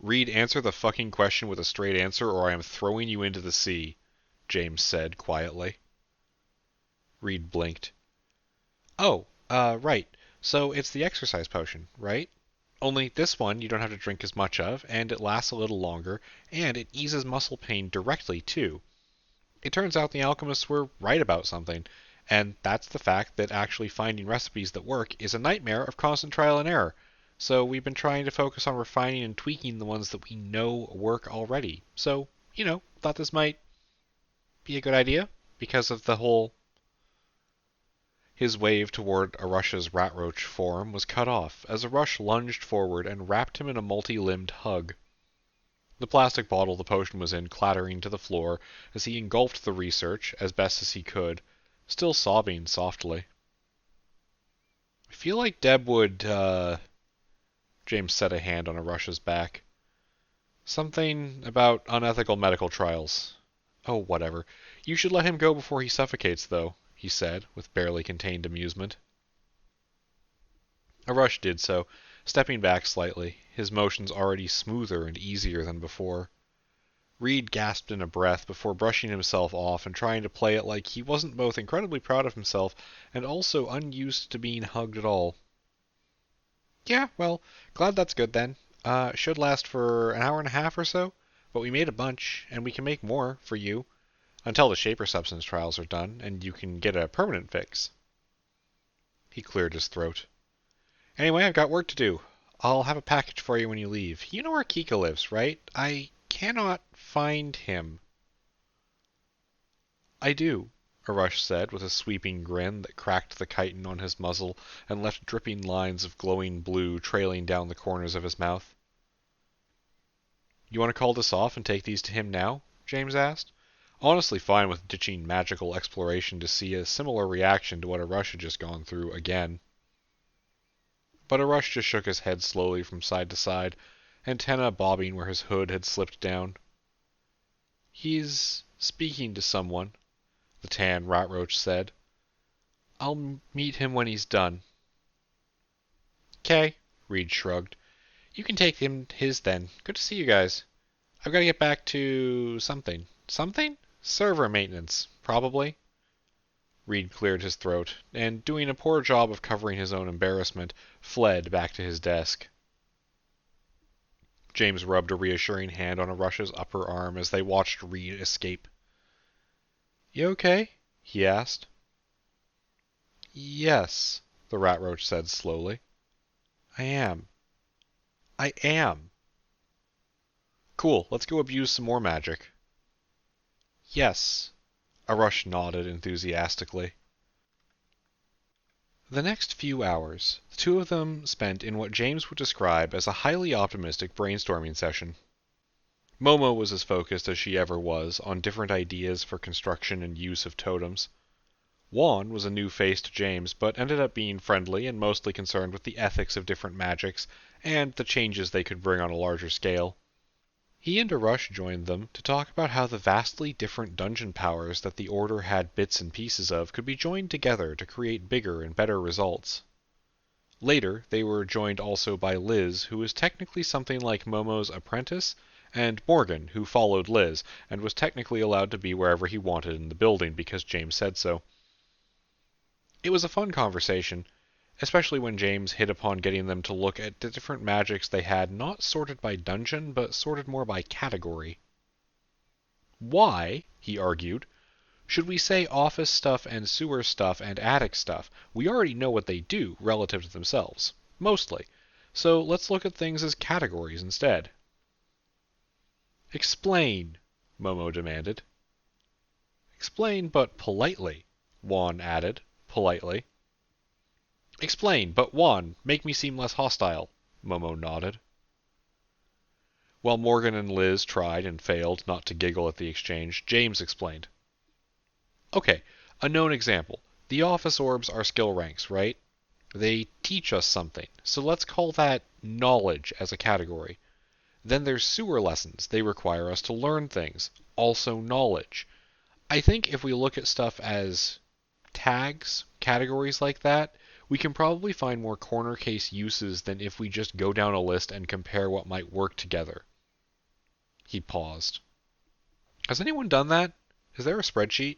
"Reed, answer the fucking question with a straight answer or I am throwing you into the sea," James said quietly. Reed blinked. "Oh, right. So it's the exercise potion, right? Only this one you don't have to drink as much of, and it lasts a little longer, and it eases muscle pain directly, too. It turns out the alchemists were right about something, and that's the fact that actually finding recipes that work is a nightmare of constant trial and error. So we've been trying to focus on refining and tweaking the ones that we know work already. So, thought this might be a good idea, because of the whole..." His wave toward Arush's rat-roach form was cut off as Arush lunged forward and wrapped him in a multi-limbed hug. The plastic bottle the potion was in clattering to the floor as he engulfed the research as best as he could, still sobbing softly. "I feel like Deb would, James set a hand on Arush's back. "Something about unethical medical trials. Oh, whatever. You should let him go before he suffocates, though," he said, with barely contained amusement. Arush did so, stepping back slightly, his motions already smoother and easier than before. Reed gasped in a breath before brushing himself off and trying to play it like he wasn't both incredibly proud of himself and also unused to being hugged at all. "Yeah, well, glad that's good then. Should last for an hour and a half or so, but we made a bunch, and we can make more for you, until the Shaper Substance trials are done, and you can get a permanent fix." He cleared his throat. "Anyway, I've got work to do. I'll have a package for you when you leave. You know where Kika lives, right? I cannot find him." "I do," Arush said with a sweeping grin that cracked the chitin on his muzzle and left dripping lines of glowing blue trailing down the corners of his mouth. "You want to call this off and take these to him now?" James asked, honestly fine with ditching magical exploration to see a similar reaction to what Arush had just gone through again. But Arush just shook his head slowly from side to side, antenna bobbing where his hood had slipped down. "He's speaking to someone," the tan rat-roach said. "I'll meet him when he's done." "'Kay," Reed shrugged. "You can take him his then. Good to see you guys. I've got to get back to something. Something? Server maintenance, probably." Reed cleared his throat, and, doing a poor job of covering his own embarrassment, fled back to his desk. James rubbed a reassuring hand on Arush's upper arm as they watched Reed escape. "You okay?" he asked. "Yes," the rat-roach said slowly. "I am. I am." "Cool, let's go abuse some more magic." "Yes." Arush nodded enthusiastically. The next few hours, the two of them spent in what James would describe as a highly optimistic brainstorming session. Momo was as focused as she ever was on different ideas for construction and use of totems. Juan was a new face to James, but ended up being friendly and mostly concerned with the ethics of different magics and the changes they could bring on a larger scale. He and Arush joined them to talk about how the vastly different dungeon powers that the Order had bits and pieces of could be joined together to create bigger and better results. Later, they were joined also by Liz, who was technically something like Momo's apprentice, and Morgan, who followed Liz, and was technically allowed to be wherever he wanted in the building because James said so. It was a fun conversation, especially when James hit upon getting them to look at the different magics they had not sorted by dungeon, but sorted more by category. Why, he argued, should we say office stuff and sewer stuff and attic stuff? We already know what they do relative to themselves, mostly. So let's look at things as categories instead. Explain, Momo demanded. Explain, but politely, Juan added, politely. Explain, but Juan, make me seem less hostile, Momo nodded. While Morgan and Liz tried and failed not to giggle at the exchange, James explained. Okay, a known example. The office orbs are skill ranks, right? They teach us something, so let's call that knowledge as a category. Then there's sewer lessons. They require us to learn things, also knowledge. I think if we look at stuff as tags, categories like that, we can probably find more corner case uses than if we just go down a list and compare what might work together. He paused. Has anyone done that? Is there a spreadsheet?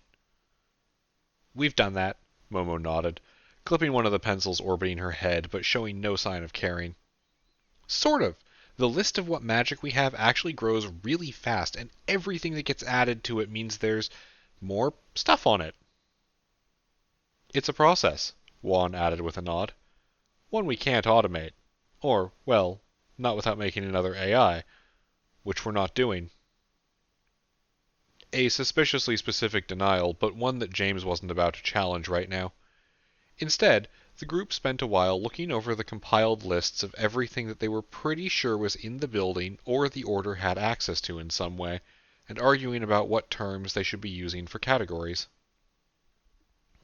We've done that, Momo nodded, clipping one of the pencils orbiting her head, but showing no sign of caring. Sort of. The list of what magic we have actually grows really fast, and everything that gets added to it means there's more stuff on it. It's a process, Juan added with a nod. One we can't automate. Or, well, not without making another AI, which we're not doing. A suspiciously specific denial, but one that James wasn't about to challenge right now. Instead, the group spent a while looking over the compiled lists of everything that they were pretty sure was in the building or the Order had access to in some way, and arguing about what terms they should be using for categories.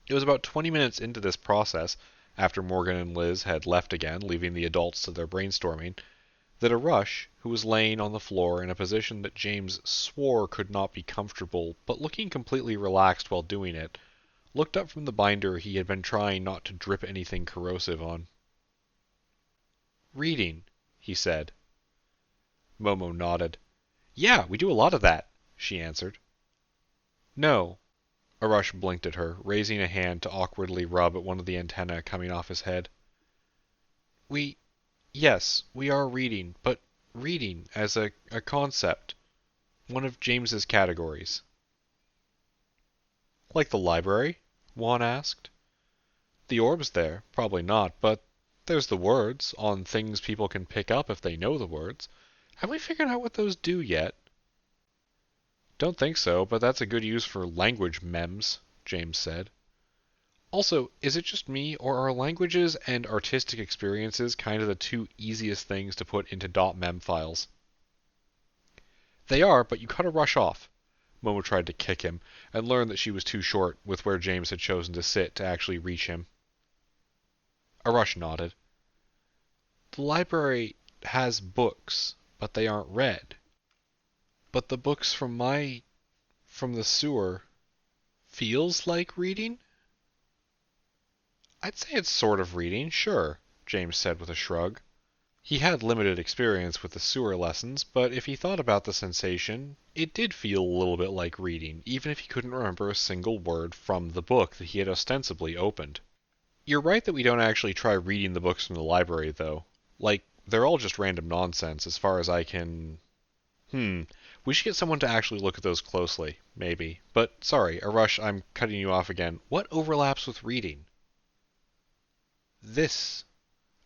It was about 20 minutes into this process, after Morgan and Liz had left again, leaving the adults to their brainstorming, that Arush, who was laying on the floor in a position that James swore could not be comfortable, but looking completely relaxed while doing it, looked up from the binder he had been trying not to drip anything corrosive on. Reading, he said. Momo nodded. Yeah, we do a lot of that, she answered. No. Arush blinked at her, raising a hand to awkwardly rub at one of the antennae coming off his head. Yes, we are reading, but reading as a concept. One of James's categories. Like the library? Juan asked. The orb's there, probably not, but there's the words, on things people can pick up if they know the words. Have we figured out what those do yet? Don't think so, but that's a good use for language mems, James said. Also, is it just me, or are languages and artistic experiences kind of the two easiest things to put into .mem files? They are, but you gotta rush off. Momo tried to kick him, and learned that she was too short with where James had chosen to sit to actually reach him. Arush nodded. The library has books, but they aren't read. But the books from the sewer feels like reading? I'd say it's sort of reading, sure, James said with a shrug. He had limited experience with the sewer lessons, but if he thought about the sensation, it did feel a little bit like reading, even if he couldn't remember a single word from the book that he had ostensibly opened. You're right that we don't actually try reading the books from the library, though. Like, they're all just random nonsense as far as I can... We should get someone to actually look at those closely, maybe. But, sorry, Arush, I'm cutting you off again. What overlaps with reading? This.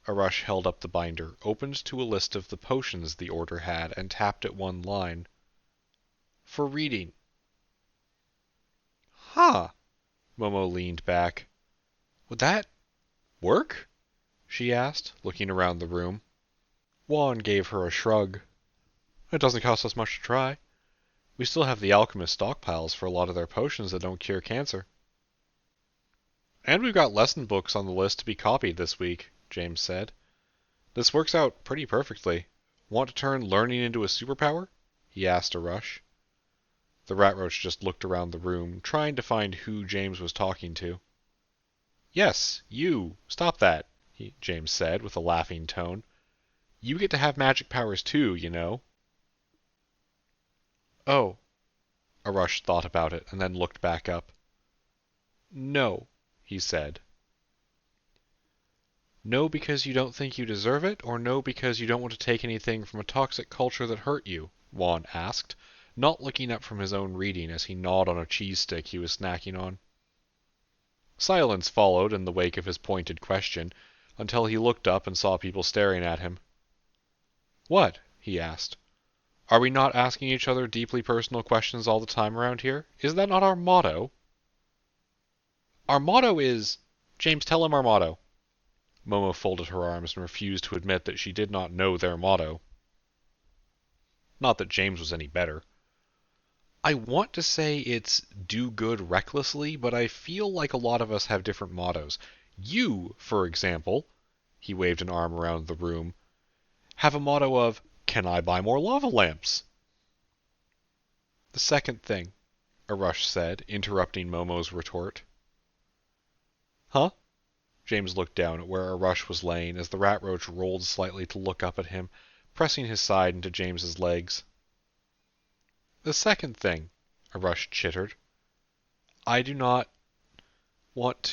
Arush held up the binder, opened to a list of the potions the Order had, and tapped at one line. For reading. Huh. Momo leaned back. Would that Work? She asked, looking around the room. Juan gave her a shrug. It doesn't cost us much to try. We still have the alchemist stockpiles for a lot of their potions that don't cure cancer. And we've got lesson books on the list to be copied this week, James said. This works out pretty perfectly. Want to turn learning into a superpower? He asked Arush. The rat roach just looked around the room, trying to find who James was talking to. Yes, you! Stop that, James said, with a laughing tone. You get to have magic powers too, you know. Oh. Arush thought about it, and then looked back up. No, he said. No because you don't think you deserve it, or no because you don't want to take anything from a toxic culture that hurt you? Juan asked, not looking up from his own reading as he gnawed on a cheese stick he was snacking on. Silence followed in the wake of his pointed question, until he looked up and saw people staring at him. What? He asked. Are we not asking each other deeply personal questions all the time around here? Is that not our motto? Our motto is... James, tell him our motto. Momo folded her arms and refused to admit that she did not know their motto. Not that James was any better. I want to say it's do good recklessly, but I feel like a lot of us have different mottos. You, for example, he waved an arm around the room, have a motto of, can I buy more lava lamps? The second thing, Arush said, interrupting Momo's retort. Huh? James looked down at where Arush was laying as the rat roach rolled slightly to look up at him, pressing his side into James's legs. The second thing, Arush chittered. I do not want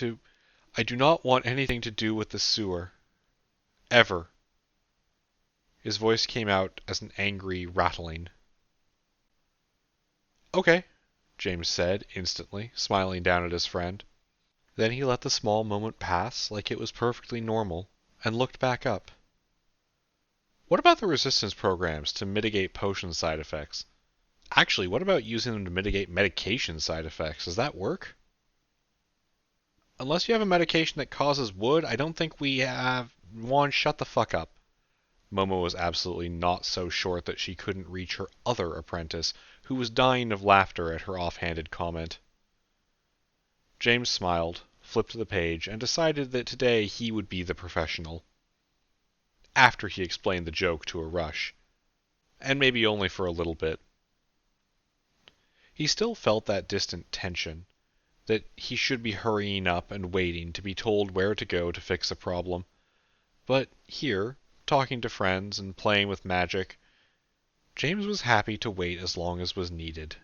anything to do with the sewer. Ever. His voice came out as an angry rattling. Okay, James said instantly, smiling down at his friend. Then he let the small moment pass like it was perfectly normal, and looked back up. What about the resistance programs to mitigate potion side effects? Actually, what about using them to mitigate medication side effects? Does that work? Unless you have a medication that causes wood, I don't think we have... Juan, shut the fuck up. Momo was absolutely not so short that she couldn't reach her other apprentice, who was dying of laughter at her offhanded comment. James smiled, flipped the page, and decided that today he would be the professional. After he explained the joke to Arush. And maybe only for a little bit. He still felt that distant tension, that he should be hurrying up and waiting to be told where to go to fix a problem. But here, talking to friends and playing with magic, James was happy to wait as long as was needed.